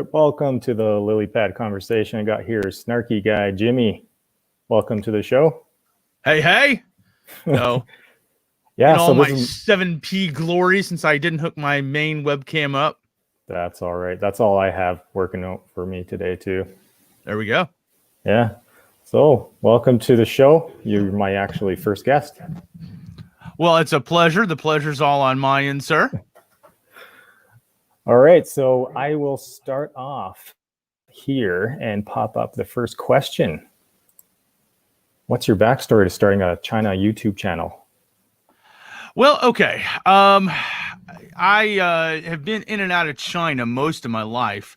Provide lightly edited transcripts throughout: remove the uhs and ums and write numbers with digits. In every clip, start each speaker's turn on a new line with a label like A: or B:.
A: right, welcome to the lily pad conversation. I got here SnarkyGuy Jimmy. Welcome to the show.
B: Hey. No.
A: Yeah,
B: in all
A: so
B: my
A: this is,
B: 7P glory since I didn't hook my main webcam up.
A: that's all right. That's all I have working out for me today too.
B: There we go.
A: Yeah. So welcome to the show. You're my actually first guest.
B: Well, it's a pleasure. The pleasure's all on my end, sir.
A: All right, so I will start off here and pop up the first question. What's your backstory to starting a China YouTube channel?
B: Well, okay. I have been in and out of China most of my life.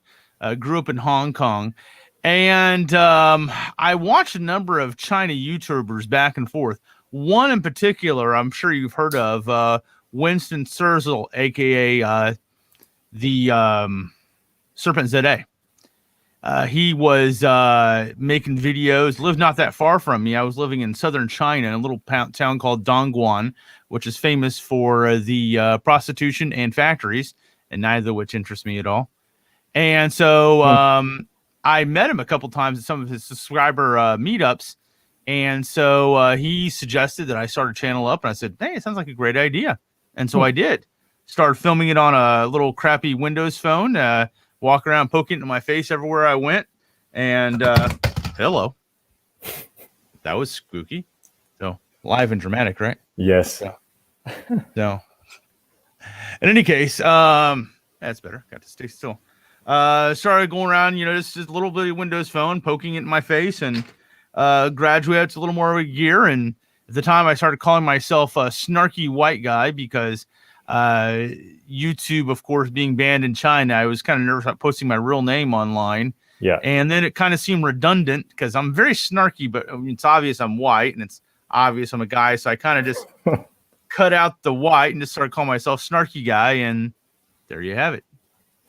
B: Grew up in Hong Kong. And I watched a number of China YouTubers back and forth. One in particular, I'm sure you've heard of, Winston Serzel, a.k.a. the Serpent ZA. He was making videos, lived not that far from me. I was living in southern China in a little town called Dongguan, which is famous for the prostitution and factories, and neither of which interests me at all. And so I met him a couple times at some of his subscriber meetups. And so he suggested that I start a channel up, and I said, hey, it sounds like a great idea. And so I did. Started filming it on a little crappy Windows phone, walk around poking it in my face everywhere I went. And hello. That was spooky. So live and dramatic, right?
A: Yes.
B: So in any case, that's better. Got to stay still. Started going around, just a little bit of Windows phone, poking it in my face, and graduated to a little more of a gear. And at the time I started calling myself a snarky white guy because YouTube, of course, being banned in China, I was kind of nervous about posting my real name online.
A: Yeah.
B: And then it kind of seemed redundant because I'm very snarky, but it's obvious I'm white, and it's obvious I'm a guy. So I kind of just cut out the white and just started calling myself Snarky Guy. And there you have it.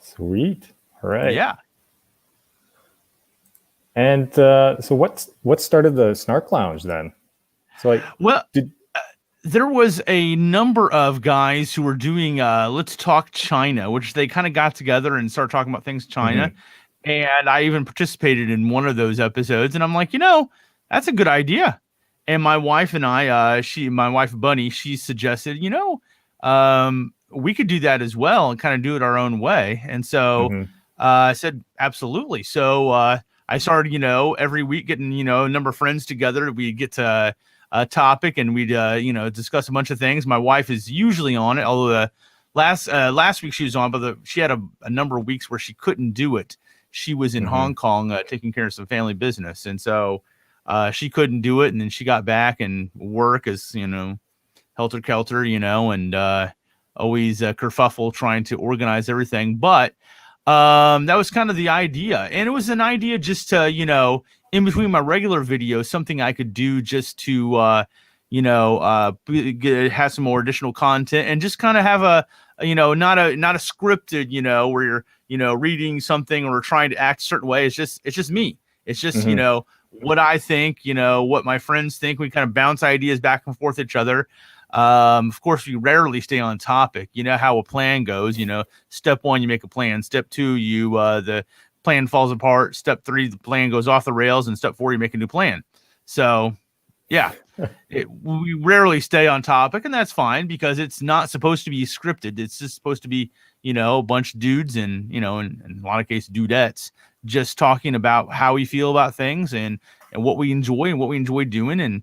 A: Sweet. All right.
B: Yeah.
A: And so what started the Snark Lounge then? So
B: there was a number of guys who were doing Let's Talk China, which they kind of got together and started talking about things China. Mm-hmm. And I even participated in one of those episodes. And I'm like, that's a good idea. And my wife and I, my wife Bunny, she suggested, we could do that as well and kind of do it our own way. And so I said, absolutely. So I started, every week getting, a number of friends together. We'd get to a topic and we'd, discuss a bunch of things. My wife is usually on it, although last week she was on, but she had a number of weeks where she couldn't do it. She was in Hong Kong taking care of some family business. And so she couldn't do it. And then she got back, and work is, helter-kelter, and always kerfuffle trying to organize everything. But that was kind of the idea. And it was an idea just to, in between my regular videos, something I could do just to, have some more additional content and just kind of have not a scripted, where you're, reading something or trying to act a certain way. It's just me. It's just, what I think, what my friends think. We kind of bounce ideas back and forth each other. Of course, we rarely stay on topic. You know how a plan goes. Step 1, you make a plan. Step 2, the plan falls apart. Step 3, the plan goes off the rails. And step 4, you make a new plan. So, yeah, we rarely stay on topic, and that's fine because it's not supposed to be scripted. It's just supposed to be, a bunch of dudes and, in a lot of cases, dudettes just talking about how we feel about things and what we enjoy and what we enjoy doing and,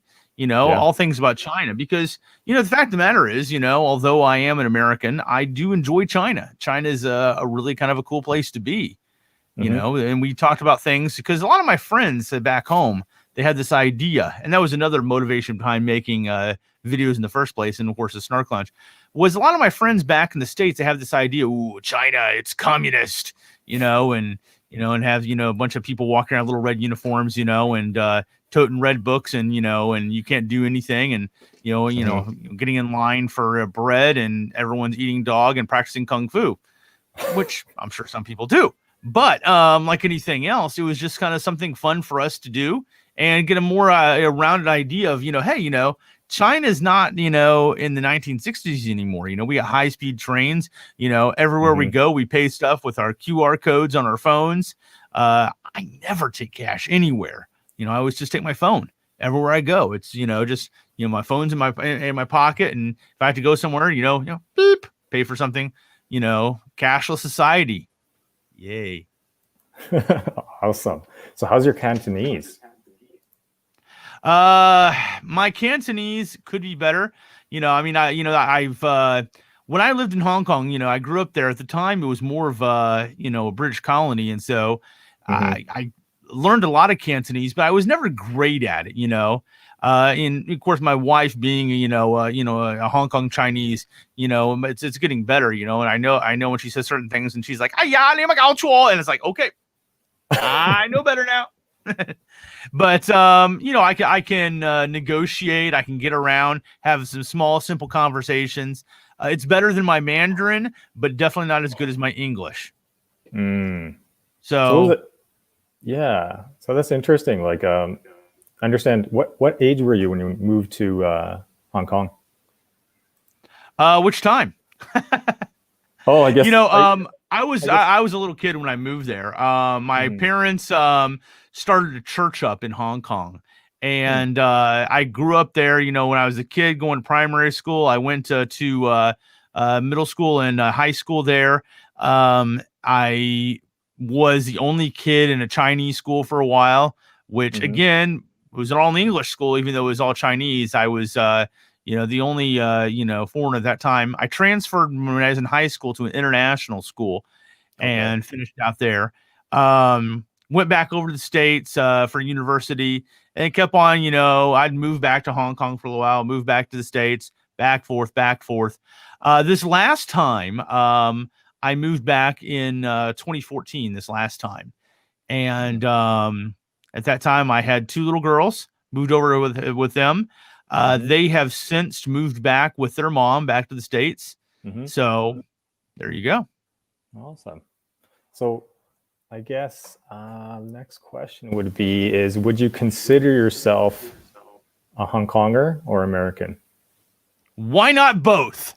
B: all things about China. Because, the fact of the matter is, although I am an American, I do enjoy China. China is a really kind of a cool place to be, and we talked about things because a lot of my friends back home, they had this idea, and that was another motivation behind making videos in the first place. And of course, the Snark Lounge was a lot of my friends back in the States. They have this idea, ooh, China, it's communist, and have, a bunch of people walking around little red uniforms, and toting red books and, and you can't do anything. And, getting in line for bread and everyone's eating dog and practicing Kung Fu, which I'm sure some people do. But like anything else, it was just kind of something fun for us to do and get a more rounded idea of, hey, China's not, in the 1960s anymore. We got high-speed trains. Everywhere we go, we pay stuff with our QR codes on our phones. I never take cash anywhere. I always just take my phone everywhere I go. It's, just, my phone's in my pocket. And if I have to go somewhere, beep, pay for something, cashless society. Yay.
A: Awesome. So how's your Cantonese?
B: My Cantonese could be better. I've when I lived in Hong Kong, I grew up there. At the time, it was more of a British colony, and so I learned a lot of Cantonese, but I was never great at it. And of course, my wife being a Hong Kong Chinese, it's getting better. And I know when she says certain things, and she's like, and it's like, okay, I know better now. But I can negotiate. I can get around, have some small, simple conversations. It's better than my Mandarin, but definitely not as good as my English. So
A: that's interesting. Like, understand what age were you when you moved to Hong Kong?
B: Which time?
A: Oh, I guess
B: I was a little kid when I moved there. My parents started a church up in Hong Kong, and I grew up there. When I was a kid going to primary school, I went to middle school and high school there. I was the only kid in a Chinese school for a while, which again was all in English school, even though it was all Chinese. I was the only foreigner at that time. I transferred when I was in high school to an international school and finished out there. Went back over to the States for university and kept on, I'd move back to Hong Kong for a while, move back to the States, back, forth. This last time, I moved back in 2014, this last time. And at that time, I had 2 little girls, moved over with them. They have since moved back with their mom back to the States. So there you go.
A: Awesome. So I guess next question would you consider yourself a HongKonger or American?
B: Why not both?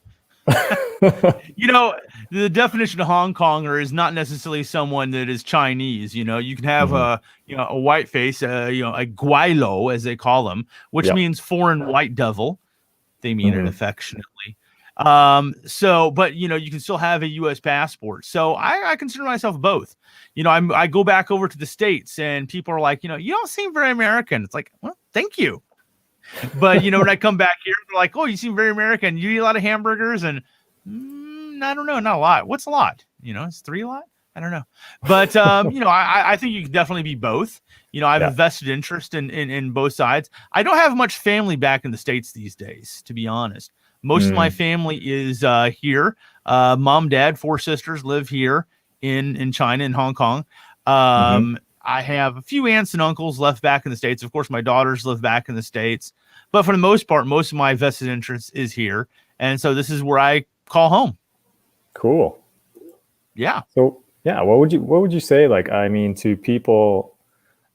B: The definition of HongKonger is not necessarily someone that is Chinese. You can have a white face, a guilo, as they call them, which means foreign white devil. They mean it affectionately. But you can still have a U.S. passport. So I consider myself both. I go back over to the States and people are like, you don't seem very American. It's like, well, thank you. But when I come back here, they're like, oh, you seem very American. You eat a lot of hamburgers, and I don't know, not a lot. What's a lot? Is 3 a lot? I don't know. But I think you can definitely be both. I have a vested interest in both sides. I don't have much family back in the States these days, to be honest. Most of my family is here. Mom, dad, 4 sisters live here in China, in Hong Kong. I have a few aunts and uncles left back in the States. Of course, my daughters live back in the States. But for the most part, most of my vested interest is here. And so this is where I call home.
A: Cool.
B: Yeah.
A: So, what would you say, to people,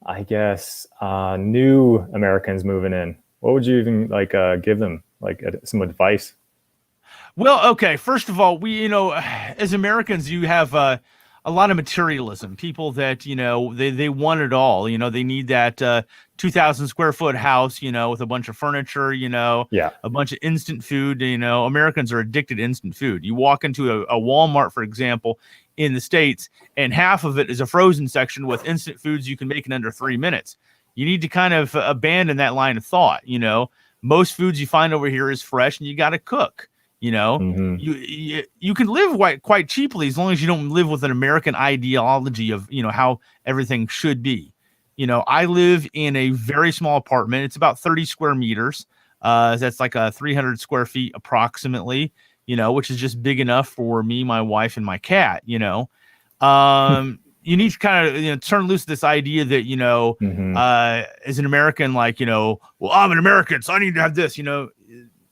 A: I guess, new Americans moving in? What would you even give them, some advice?
B: Well, okay. First of all, we, as Americans, you have a lot of materialism. People that they want it all. They need that 2,000 square foot house. With a bunch of furniture. A bunch of instant food. Americans are addicted to instant food. You walk into a Walmart, for example, in the States, and half of it is a frozen section with instant foods you can make in under 3 minutes. You need to kind of abandon that line of thought. Most foods you find over here is fresh, and you got to cook. You can live quite cheaply as long as you don't live with an American ideology of, how everything should be. I live in a very small apartment. It's about 30 square meters. That's like 300 square feet approximately, which is just big enough for me, my wife, and my cat. You need to kind of turn loose this idea that, as an American, well, I'm an American, so I need to have this,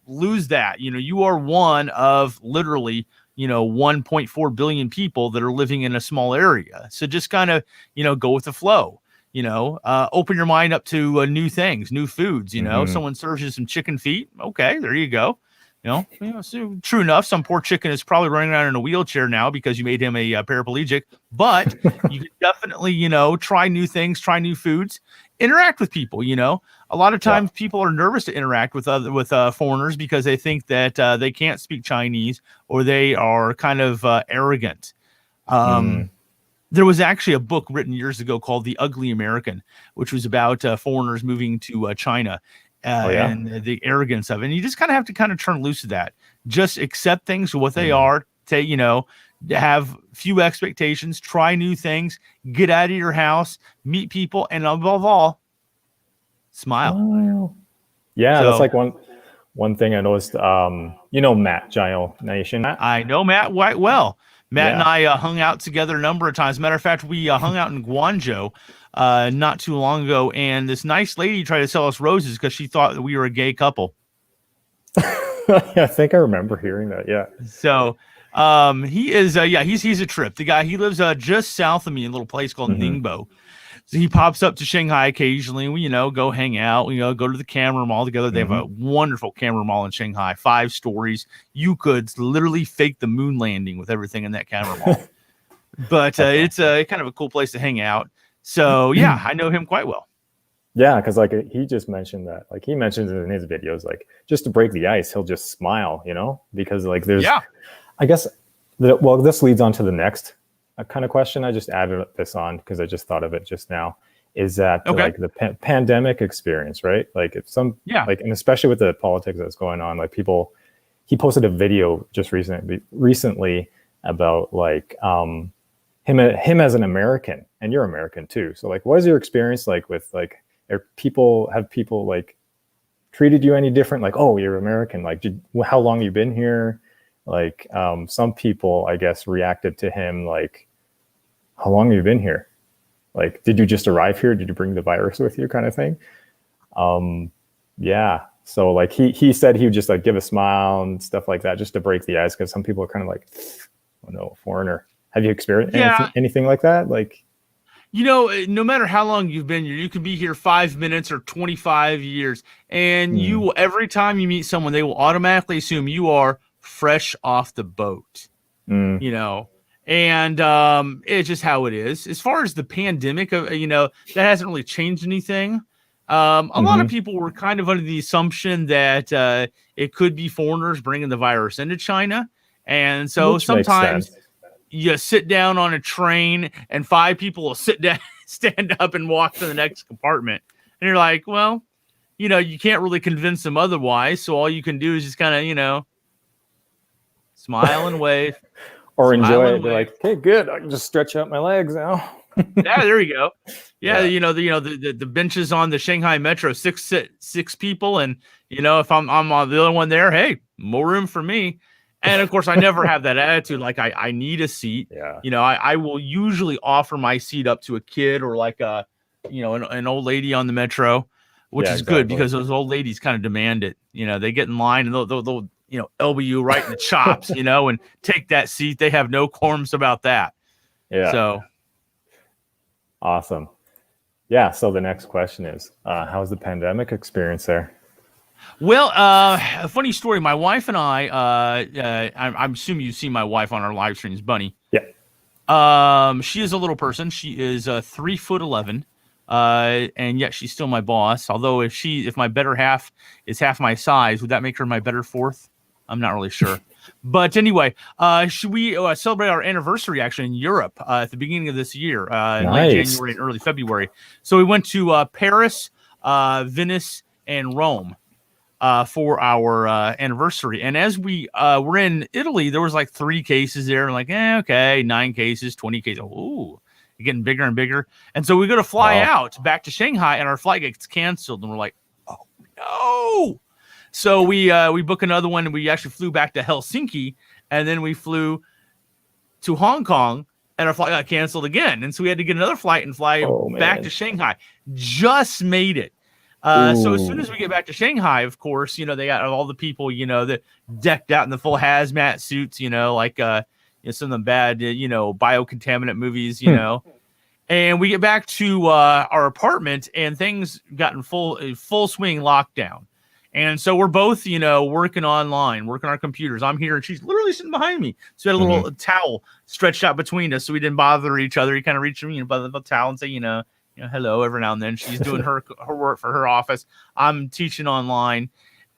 B: lose that. You are one of literally 1.4 billion people that are living in a small area. So just kind of go with the flow. open your mind up to new things, new foods. Someone serves you some chicken feet. Okay, there you go. So true enough, some poor chicken is probably running around in a wheelchair now because you made him a paraplegic. But you can definitely, try new things, try new foods, interact with people. A lot of times people are nervous to interact with foreigners because they think that they can't speak Chinese or they are kind of arrogant. There was actually a book written years ago called The Ugly American, which was about foreigners moving to China. And the arrogance of it. And you just kind of have to kind of turn loose of that. Just accept things for what they are. Have few expectations, try new things, get out of your house, meet people, and above all, smile.
A: Yeah, that's like one thing I noticed. Matt, Giant Nation.
B: I know Matt quite well. Matt and I hung out together a number of times. Matter of fact, we hung out in Guangzhou not too long ago, and this nice lady tried to sell us roses because she thought that we were a gay couple.
A: I think I remember hearing that. Yeah.
B: So he is he's a trip. The guy, he lives just south of me in a little place called Ningbo. So he pops up to Shanghai occasionally. We, go hang out, go to the camera mall together. They have a wonderful camera mall in Shanghai, 5 stories. You could literally fake the moon landing with everything in that camera mall. But it's kind of a cool place to hang out. So yeah, I know him quite well.
A: Yeah, because he just mentioned that, he mentions it in his videos, just to break the ice, he'll just smile, because there's, I guess, this leads on to the next kind of question. I just added this on because I just thought of it just now. Is that the pandemic experience, right? If some, and especially with the politics that's going on, he posted a video just recently about him as an American, and you're American too. So what is your experience with have people treated you any different? Oh, you're American. How long you been here? Some people, I guess, reacted to him how long have you been here? Did you just arrive here? Did you bring the virus with you, kind of thing? Yeah. So he said he would just give a smile and stuff like that just to break the ice, because some people are kind of oh no, foreigner. Have you experienced anything like that?
B: No matter how long you've been here, you could be here 5 minutes or 25 years, and every time you meet someone, they will automatically assume you are fresh off the boat. And it's just how it is. As far as the pandemic, that hasn't really changed anything. A lot of people were kind of under the assumption that it could be foreigners bringing the virus into China. And so sometimes you sit down on a train and 5 people will stand up and walk to the next compartment. And you're like, well, you can't really convince them otherwise. So all you can do is just kind of, smile and wave.
A: Or enjoy it. Be like, hey, good. I can just stretch out my legs now.
B: Yeah, there you go. Yeah, the benches on the Shanghai Metro, six people, and if I'm the only one there, hey, more room for me. And of course, I never have that attitude. I need a seat.
A: Yeah.
B: I will usually offer my seat up to a kid or an old lady on the Metro, which is good because those old ladies kind of demand it. They get in line and they'll elbow you right in the chops, and take that seat. They have no qualms about that.
A: Yeah.
B: So
A: awesome. Yeah. So the next question is, how's the pandemic experience there?
B: Well, a funny story. My wife and I'm assuming you've seen my wife on our live streams, Bunny.
A: Yeah.
B: She is a little person. She is 3'11", and yet she's still my boss. Although if my better half is half my size, would that make her my better fourth? I'm not really sure. But anyway, should we celebrate our anniversary actually in Europe at the beginning of this year, late January and early February. So we went to Paris, Venice, and Rome for our anniversary. And as we were in Italy, there was 3 cases there. And okay, 9 cases, 20 cases. Ooh, you're getting bigger and bigger. And so we go to fly out back to Shanghai, and our flight gets canceled. And we're like, oh no. So we book another one, and we actually flew back to Helsinki, and then we flew to Hong Kong, and our flight got canceled again. And so we had to get another flight and fly back to Shanghai. Just made it. So as soon as we get back to Shanghai, of course, they got all the people, that decked out in the full hazmat suits, some of the bad, biocontaminant movies, And we get back to our apartment, and things got in full swing lockdown. And so we're both, working online, working on our computers. I'm here, and she's literally sitting behind me. So we had a little towel stretched out between us, so we didn't bother each other. You kind of reach me, by the towel and say, hello every now and then. She's doing her work for her office. I'm teaching online,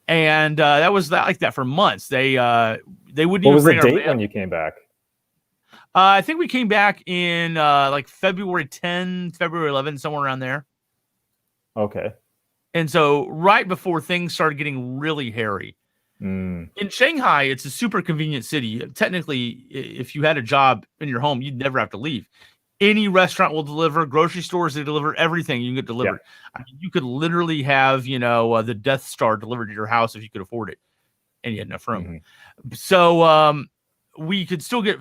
B: and that was like that for months. They wouldn't.
A: What was the date when you came back?
B: I think we came back in like February 10, February 11, somewhere around there.
A: Okay.
B: And so right before things started getting really hairy. In Shanghai, it's a super convenient city. Technically, if you had a job in your home, you'd never have to leave. Any restaurant will deliver, grocery stores, they deliver everything you can get delivered. Yeah. I mean, you could literally have, the Death Star delivered to your house if you could afford it and you had enough room. So we could still get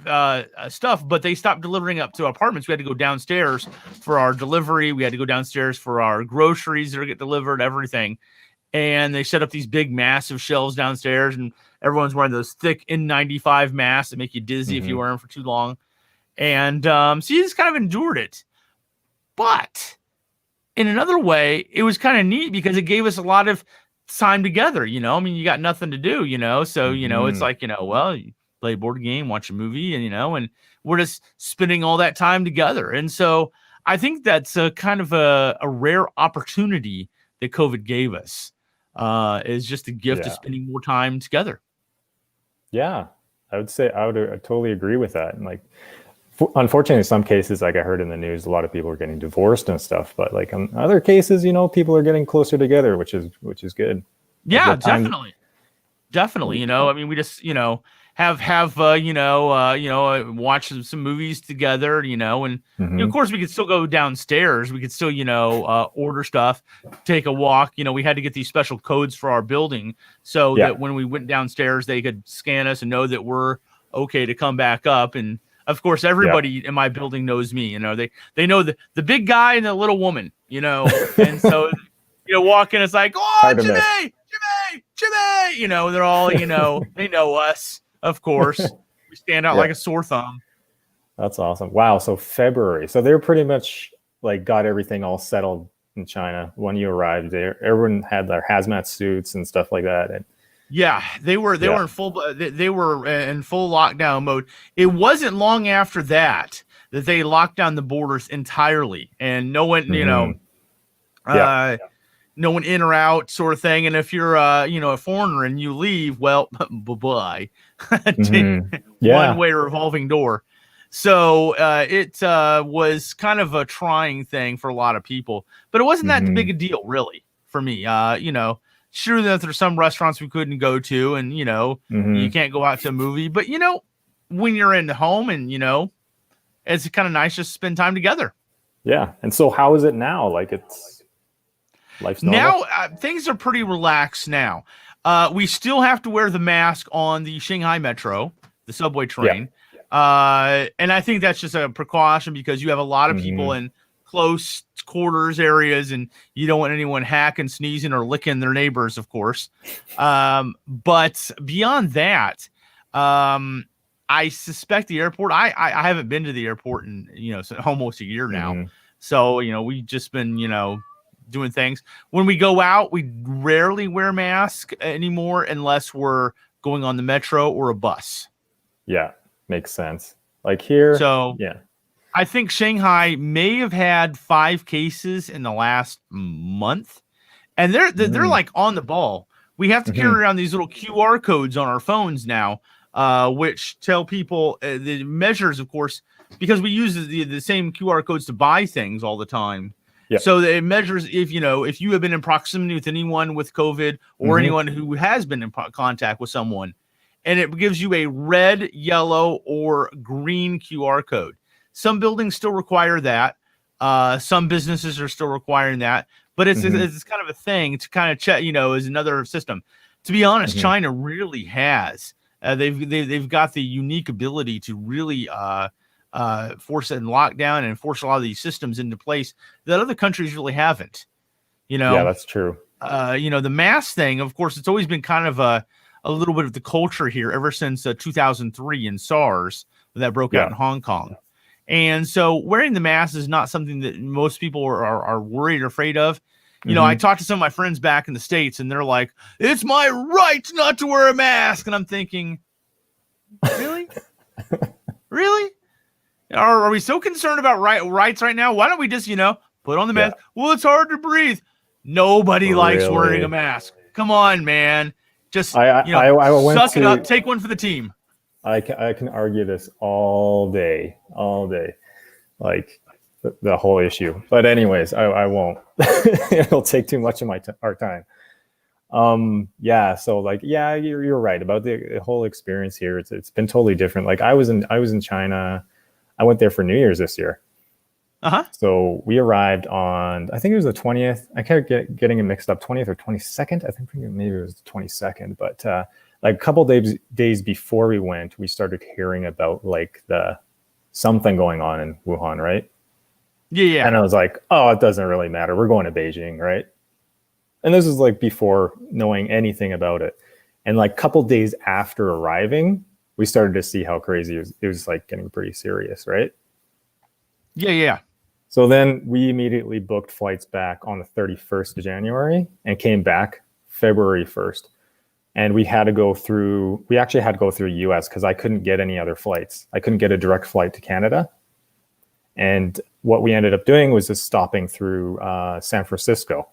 B: stuff, but they stopped delivering up to apartments. We had to go downstairs for our delivery. We had to go downstairs for our groceries that get delivered, everything. And they set up these big, massive shelves downstairs, and everyone's wearing those thick N95 masks that make you dizzy if you wear them for too long. And so you just kind of endured it. But in another way, it was kind of neat because it gave us a lot of time together. I mean, you got nothing to do, so, it's like, well, you play a board game, watch a movie, and we're just spending all that time together. And so I think that's a kind of a rare opportunity that COVID gave us, is just a gift of spending more time together. Yeah,
A: I would totally agree with that. And like, unfortunately, in some cases, like I heard in the news, a lot of people are getting divorced and stuff. But like in other cases, people are getting closer together, which is good.
B: Yeah, like definitely. I mean, we just have watch some movies together. And of course, we could still go downstairs. We could still order stuff, take a walk. We had to get these special codes for our building so that when we went downstairs, they could scan us and know that we're okay to come back up. And of course, everybody in my building knows me. They know the big guy and the little woman. And so walk in, it's like, oh, Jimmy, they're all they know us. Of course, we stand out like a sore thumb.
A: That's awesome. Wow. So February. So they're pretty much like got everything all settled in China when you arrived there. Everyone had their hazmat suits and stuff like that. And
B: yeah, they were in full lockdown mode. It wasn't long after that they locked down the borders entirely, and no one, no one in or out, sort of thing. And if you're a foreigner and you leave, well, bye-bye. One-way revolving door. So it was kind of a trying thing for a lot of people, but it wasn't that big a deal, really, for me. Sure that there's some restaurants we couldn't go to, and you can't go out to a movie, but when you're in the home, and it's kind of nice just to spend time together.
A: Yeah. And so how is it now? Like, it's life's normal?
B: Now things are pretty relaxed now. We still have to wear the mask on the Shanghai Metro, the subway train. And I think that's just a precaution because you have a lot of people in close quarters areas, and you don't want anyone hacking, sneezing, or licking their neighbors, of course. But beyond that, I suspect the airport, I haven't been to the airport in, almost a year now. So, we've just been, doing things. When we go out, we rarely wear masks anymore unless we're going on the metro or a bus.
A: Yeah, makes sense. Like here.
B: So, I think Shanghai may have had 5 cases in the last month, and they're like on the ball. We have to carry around these little QR codes on our phones now, which tell people the measures, of course, because we use the same QR codes to buy things all the time. So it measures if you have been in proximity with anyone with COVID or anyone who has been in contact with someone, and it gives you a red, yellow, or green QR code. Some buildings still require that. Some businesses are still requiring that, but it's kind of a thing to kind of check, as another system. To be honest, China really has. They've got the unique ability to really force it in lockdown and force a lot of these systems into place that other countries really haven't.
A: Yeah, that's true.
B: The mask thing, of course, it's always been kind of a little bit of the culture here ever since 2003 in SARS that broke out in Hong Kong. And so wearing the mask is not something that most people are worried or afraid of. You know, I talked to some of my friends back in the States and they're like, it's my right not to wear a mask. And I'm thinking, really? Really? Are we so concerned about rights right now? Why don't we just, put on the mask? Well, it's hard to breathe. Nobody likes wearing a mask. Come on, man. Just,
A: I
B: suck it up. Take one for the team.
A: I can argue this all day, like the whole issue. But anyways, I won't. It'll take too much of our time. So like, you're right about the whole experience here. It's been totally different. Like I was in China. I went there for New Year's this year. So we arrived on, I think it was the 20th. I kept getting it mixed up, 20th or 22nd. I think maybe it was the 22nd. But like a couple days before we went, we started hearing about like something going on in Wuhan, right? Yeah. And I was like, oh, it doesn't really matter. We're going to Beijing, right? And this was like before knowing anything about it. And like a couple days after arriving, we started to see how crazy it was like getting pretty serious, right?
B: Yeah.
A: So then we immediately booked flights back on the 31st of January and came back February 1st. And we actually had to go through the US because I couldn't get any other flights. I couldn't get a direct flight to Canada. And what we ended up doing was just stopping through San Francisco.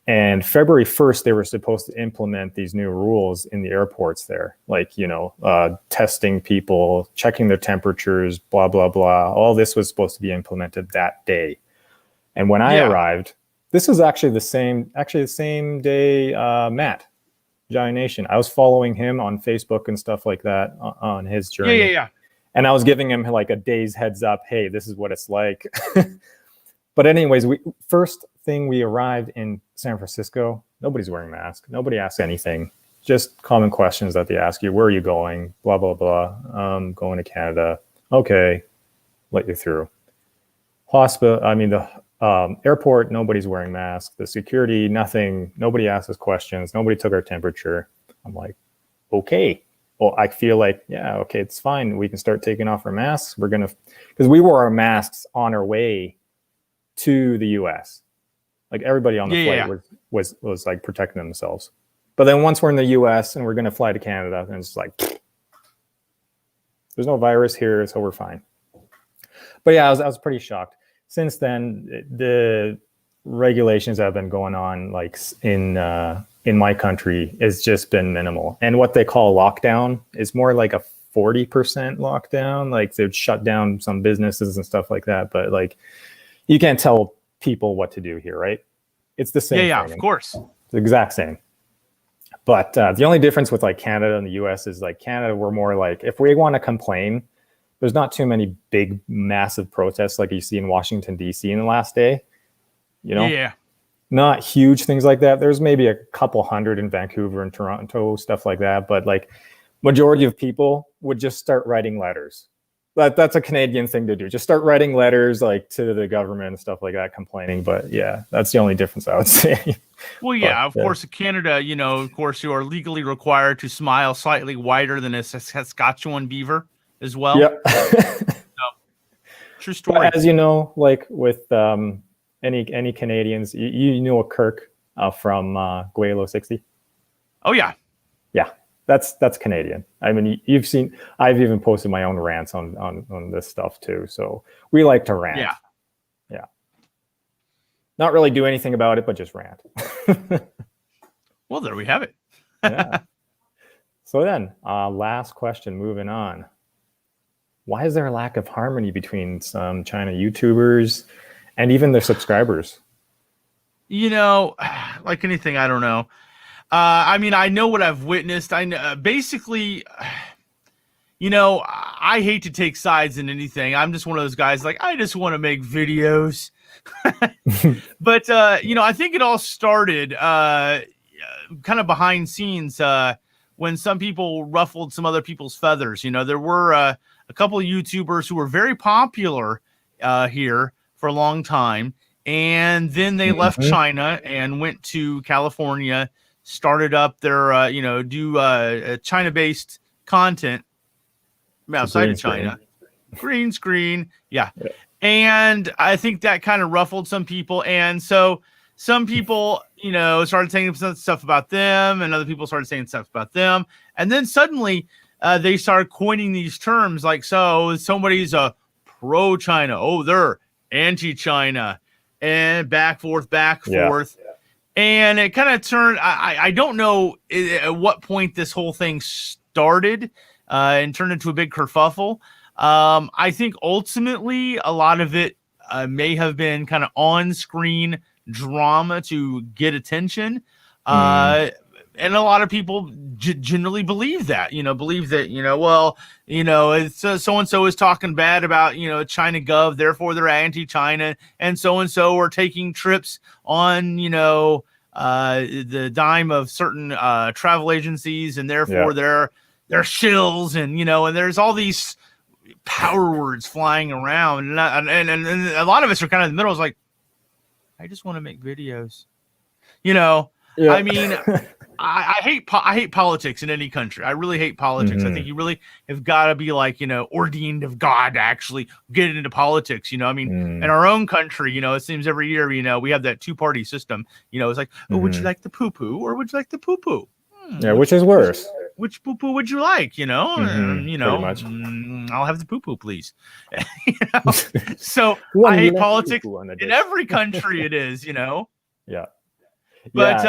A: And February 1st, they were supposed to implement these new rules in the airports there, like, testing people, checking their temperatures, blah, blah, blah. All this was supposed to be implemented that day. And when I arrived, this was actually the same day Matt, Giant Nation. I was following him on Facebook and stuff like that on his journey.
B: Yeah.
A: And I was giving him like a day's heads up. Hey, this is what it's like. But anyways, first thing we arrived in San Francisco, nobody's wearing masks. Nobody asks anything. Just common questions that they ask you. Where are you going? Blah, blah, blah. Going to Canada. Okay. Let you through. The airport, nobody's wearing masks. The security, nothing. Nobody asked us questions. Nobody took our temperature. I'm like, okay. Well, I feel like, okay, it's fine. We can start taking off our masks. Because we wore our masks on our way to the US. Like everybody on the flight was like protecting themselves. But then once we're in the US and we're going to fly to Canada, and it's like, there's no virus here, so we're fine. But I was pretty shocked. Since then, the regulations that have been going on, like in my country, has just been minimal. And what they call lockdown is more like a 40% lockdown. Like they'd shut down some businesses and stuff like that. But like, you can't tell people what to do here, right? It's the same thing.
B: Yeah, of course.
A: It's the exact same. But the only difference with like Canada and the US is like Canada, we're more like, if we want to complain, there's not too many big, massive protests like you see in Washington, D.C. in the last day. Yeah. Not huge things like that. There's maybe a couple hundred in Vancouver and Toronto, stuff like that. But like majority of people would just start writing letters. That's a Canadian thing to do. Just start writing letters like to the government and stuff like that, complaining. But that's the only difference I would say.
B: Well, of course, in Canada, of course, you are legally required to smile slightly wider than a Saskatchewan beaver as well. Yep. True story.
A: But as you know, like with any Canadians, you know a Kirk from Guelo 60.
B: Oh yeah.
A: Yeah. That's Canadian. I mean, you've seen, I've even posted my own rants on this stuff too. So we like to rant. Yeah. Not really do anything about it, but just rant.
B: Well, there we have it.
A: Yeah. So then, last question, moving on. Why is there a lack of harmony between some China YouTubers and even their subscribers?
B: Like anything, I don't know. I mean, I know what I've witnessed. I know, basically, I hate to take sides in anything. I'm just one of those guys, like, I just want to make videos. But, I think it all started kind of behind scenes when some people ruffled some other people's feathers. There were a couple of YouTubers who were very popular here for a long time. And then they left China and went to California, started up their, China-based content outside of China. green screen. Yeah. And I think that kind of ruffled some people. And so some people, you know, started saying stuff about them, and other people started saying stuff about them. And then suddenly they started coining these terms like, so somebody's a pro-China. Oh, they're anti-China, and back forth. And it kind of turned, I don't know at what point this whole thing started and turned into a big kerfuffle. I think ultimately a lot of it may have been kind of on-screen drama to get attention. And a lot of people generally believe that, well, it's so-and-so is talking bad about, China Gov, therefore they're anti-China, and so-and-so are taking trips on, the dime of certain travel agencies, and therefore they're shills, and, and there's all these power words flying around. And a lot of us are kind of in the middle. It's like, I just want to make videos, I mean, I hate politics in any country. I really hate politics. I think you really have got to be like, ordained of God to actually get into politics. I mean, in our own country, it seems every year, we have that 2-party system. It's like, oh, would you like the poo-poo or would you like the poo-poo?
A: Yeah, which is worse?
B: Which poo-poo would you like?
A: Pretty much.
B: I'll have the poo-poo, please. So I hate politics in every country. It is,
A: Yeah.
B: But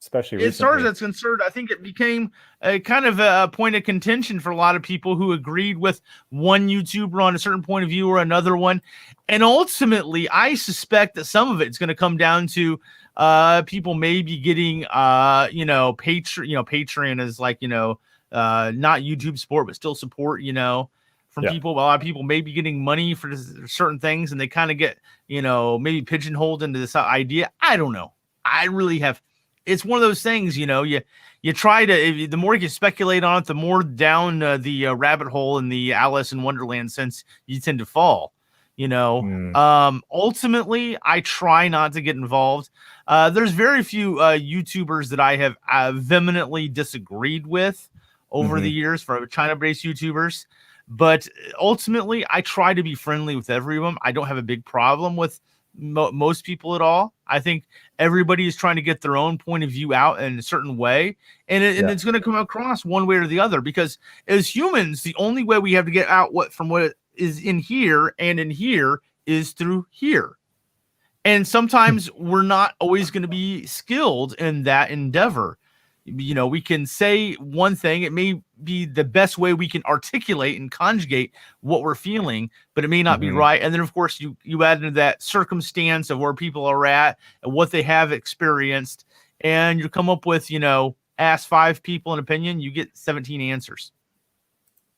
A: especially
B: as far as that's concerned, I think it became a kind of a point of contention for a lot of people who agreed with one YouTuber on a certain point of view or another one. And ultimately, I suspect that some of it's going to come down to people maybe getting Patreon is like, not YouTube support, but still support, from people. A lot of people may be getting money for certain things, and they kind of get, maybe pigeonholed into this idea. I don't know. I really have. It's one of those things, you try to, the more you speculate on it, the more down the rabbit hole in the Alice in Wonderland sense you tend to fall, Ultimately, I try not to get involved. There's very few YouTubers that I have vehemently disagreed with over the years for China-based YouTubers. But ultimately, I try to be friendly with everyone. I don't have a big problem with most people at all. I think everybody is trying to get their own point of view out in a certain way, and it's going to come across one way or the other, because as humans, the only way we have to get out what is in here and in here is through here. And sometimes we're not always going to be skilled in that endeavor. We can say one thing, it may be the best way we can articulate and conjugate what we're feeling, but it may not be right. And then, of course, you add into that circumstance of where people are at and what they have experienced, and you come up with, ask 5 people an opinion, you get 17 answers.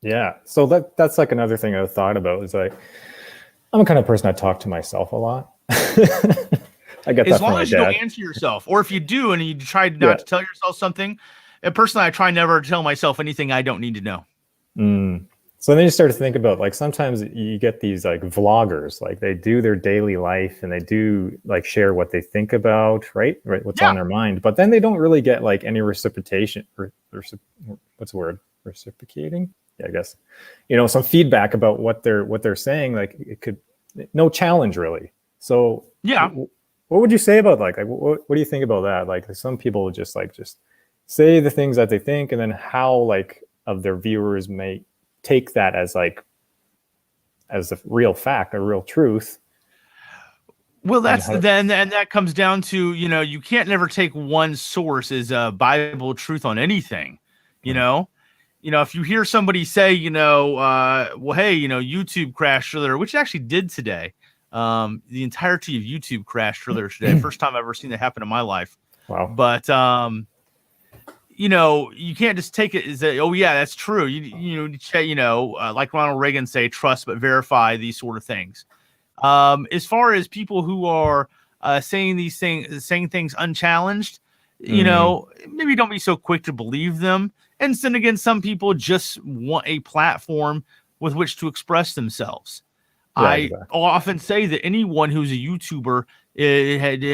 A: Yeah. So that's like another thing I thought about is like, I'm the kind of person I talk to myself a lot. I get that
B: as long as you don't answer yourself, or if you do and you try not to tell yourself something. And personally, I try never to tell myself anything I don't need to know.
A: So then you start to think about, like, sometimes you get these like vloggers, like they do their daily life and they do like share what they think about, right? What's on their mind, but then they don't really get like any reciprocation. What's the word? Reciprocating? Yeah, I guess. Some feedback about what they're saying. Like it could, no challenge really. So what would you say about like what do you think about that? Like some people just say the things that they think, and then how like of their viewers may take that as a real fact, a real truth.
B: Well, then that comes down to, you can't never take one source as a Bible truth on anything. If you hear somebody say, well, hey, YouTube crashed earlier, which it actually did today. The entirety of YouTube crashed earlier today. First time I've ever seen that happen in my life.
A: Wow.
B: But, you can't just take it as oh yeah, that's true. Like Ronald Reagan say, trust but verify, these sort of things. As far as people who are saying things unchallenged, maybe don't be so quick to believe them. And then again, some people just want a platform with which to express themselves. I often say that anyone who's a YouTuber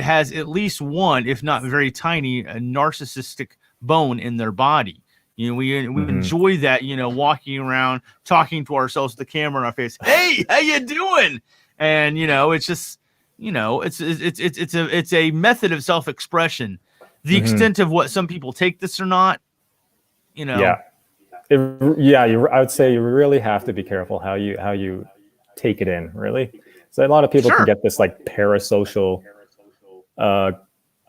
B: has at least one, if not very tiny, a narcissistic bone in their body. we enjoy that, walking around, talking to ourselves with the camera in our face. Hey, how you doing? And, it's just, it's a method of self-expression. The extent of what some people take this or not,
A: Yeah. I would say you really have to be careful how you take it in, really. So a lot of people can get this like parasocial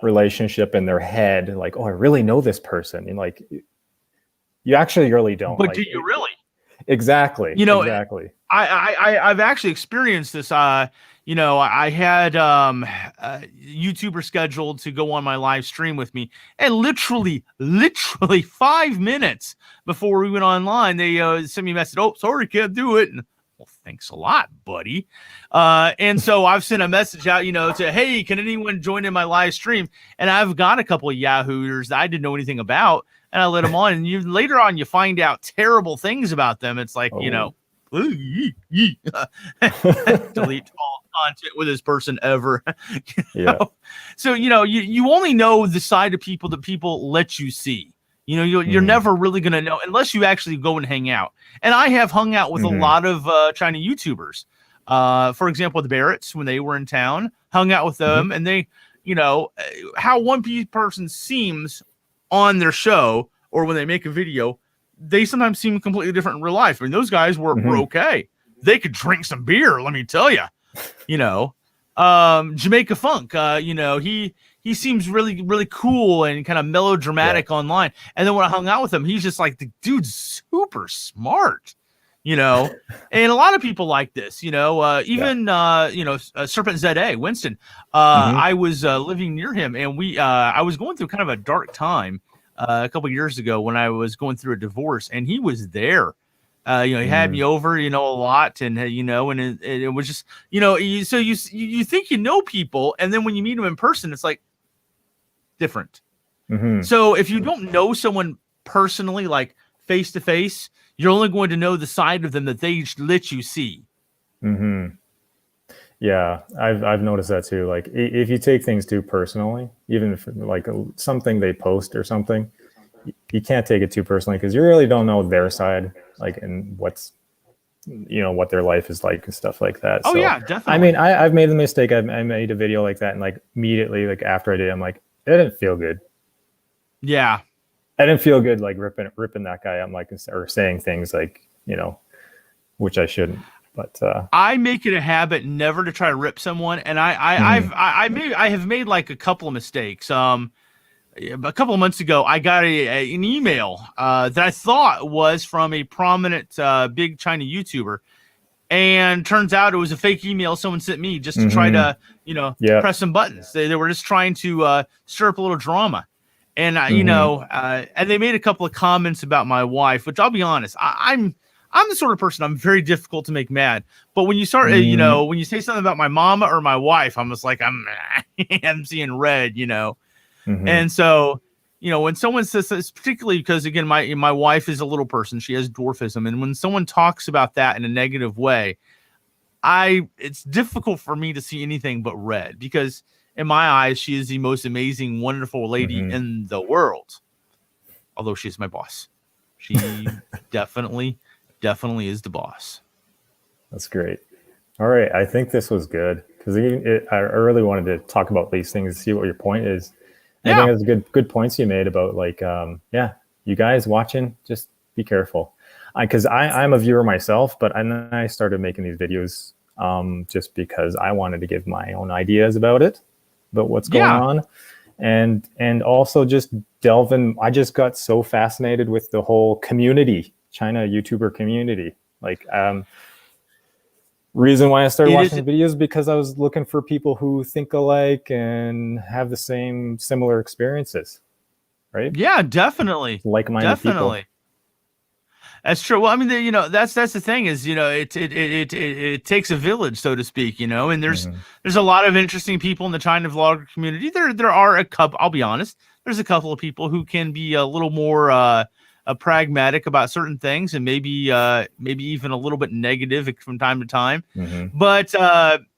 A: relationship in their head, like, oh, I really know this person, and like you actually really don't.
B: But
A: like,
B: do you really?
A: Exactly. Exactly.
B: I've actually experienced this. I had a YouTuber scheduled to go on my live stream with me, and literally 5 minutes before we went online, they sent me a message. Oh, sorry, can't do it. And, well, thanks a lot, buddy. And so I've sent a message out, to, hey, can anyone join in my live stream? And I've got a couple of Yahooers that I didn't know anything about, and I let them on. And later on, you find out terrible things about them. It's like, delete all content with this person ever. So you only know the side of people that people let you see. You're never really gonna know unless you actually go and hang out. And I have hung out with a lot of China YouTubers. For example, the Barretts, when they were in town, hung out with them, and they, how one person seems on their show or when they make a video, they sometimes seem completely different in real life. I mean, those guys were okay. They could drink some beer, let me tell you. Jamaica Funk, he seems really, really cool and kind of melodramatic online. And then when I hung out with him, he's just like, the dude's super smart, and a lot of people like this, even Serpent ZA, Winston. I was living near him, and I was going through kind of a dark time a couple years ago when I was going through a divorce, and he was there. He had me over, a lot, and and it was just, so you think people, and then when you meet them in person, it's like different. So if you don't know someone personally, like face to face, you're only going to know the side of them that they let you see.
A: Yeah, I've noticed that too. Like if you take things too personally, even if like something they post or something, you can't take it too personally because you really don't know their side, like, and what's, what their life is like and stuff like that.
B: Oh, so, yeah, definitely.
A: I mean, I've made the mistake. I made a video like that, and like immediately, like after I did, I'm like, it didn't feel good.
B: Yeah,
A: I didn't feel good, like ripping that guy up, like, or saying things like, which I shouldn't. But
B: I make it a habit never to try to rip someone, and I have made like a couple of mistakes. A couple of months ago, I got an email that I thought was from a prominent big China YouTuber, and turns out it was a fake email someone sent me just to try to press some buttons. They were just trying to stir up a little drama, and and they made a couple of comments about my wife, which I'll be honest, I'm the sort of person, I'm very difficult to make mad. But when you start, when you say something about my mama or my wife, I'm just like, I'm seeing red, And so, when someone says this, particularly because, again, my wife is a little person, she has dwarfism. And when someone talks about that in a negative way, it's difficult for me to see anything but red, because in my eyes, she is the most amazing, wonderful lady in the world. Although she's my boss. She definitely is the boss.
A: That's great. All right. I think this was good because I really wanted to talk about these things, see what your point is. I think it's good points you made about like, you guys watching, just be careful. Because I'm a viewer myself, but I started making these videos just because I wanted to give my own ideas about what's going on. And also just delve in. I just got so fascinated with the whole community, China YouTuber community. Like, reason why I started watching videos because I was looking for people who think alike and have the similar experiences, right?
B: Yeah, definitely.
A: Like-minded people.
B: That's true. Well, I mean, that's the thing is, it takes a village, so to speak, and there's a lot of interesting people in the China vlogger community. There are a couple, I'll be honest, there's a couple of people who can be a little more pragmatic about certain things, and maybe even a little bit negative from time to time. But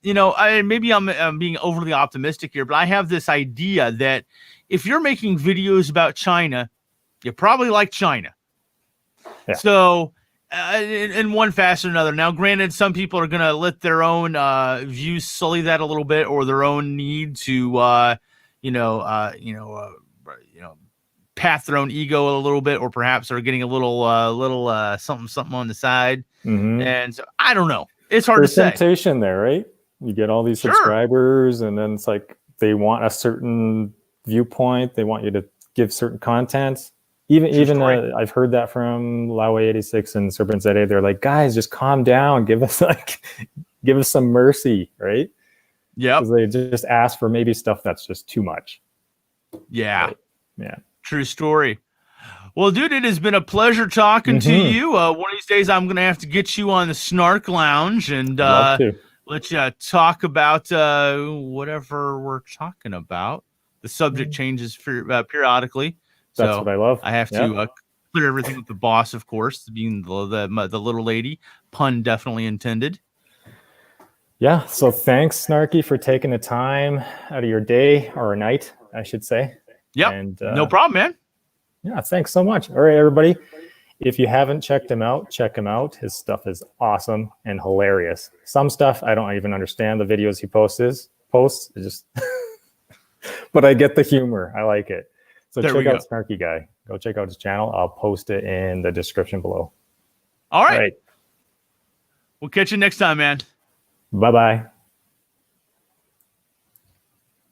B: maybe I'm being overly optimistic here, but I have this idea that if you're making videos about China, you probably like China.
A: Yeah.
B: So, in one facet or another. Now, granted, some people are going to let their own views sully that a little bit, or their own need to, pat their own ego a little bit, or perhaps are getting a little something on the side. And so, I don't know. It's hard to say.
A: There's temptation there, right? You get all these subscribers, and then it's like they want a certain viewpoint. They want you to give certain content. Even I've heard that from Laoway86 and Serpent ZA. They're like, guys, just calm down. Give us some mercy, right?
B: Yeah.
A: Because they just ask for maybe stuff that's just too much.
B: Yeah.
A: Right? Yeah.
B: True story. Well, dude, it has been a pleasure talking to you. One of these days, I'm going to have to get you on the Snark Lounge and let you talk about whatever we're talking about. The subject changes periodically.
A: That's what I love.
B: I have to clear everything with the boss, of course, being the little lady. Pun definitely intended.
A: Yeah. So thanks, Snarky, for taking the time out of your day or night, I should say.
B: Yep. And no problem, man.
A: Yeah. Thanks so much. All right, everybody. If you haven't checked him out, check him out. His stuff is awesome and hilarious. Some stuff I don't even understand the videos he posts. It's just, but I get the humor. I like it. So check out SnarkyGuy. Go check out his channel. I'll post it in the description below.
B: All right. We'll catch you next time, man.
A: Bye-bye.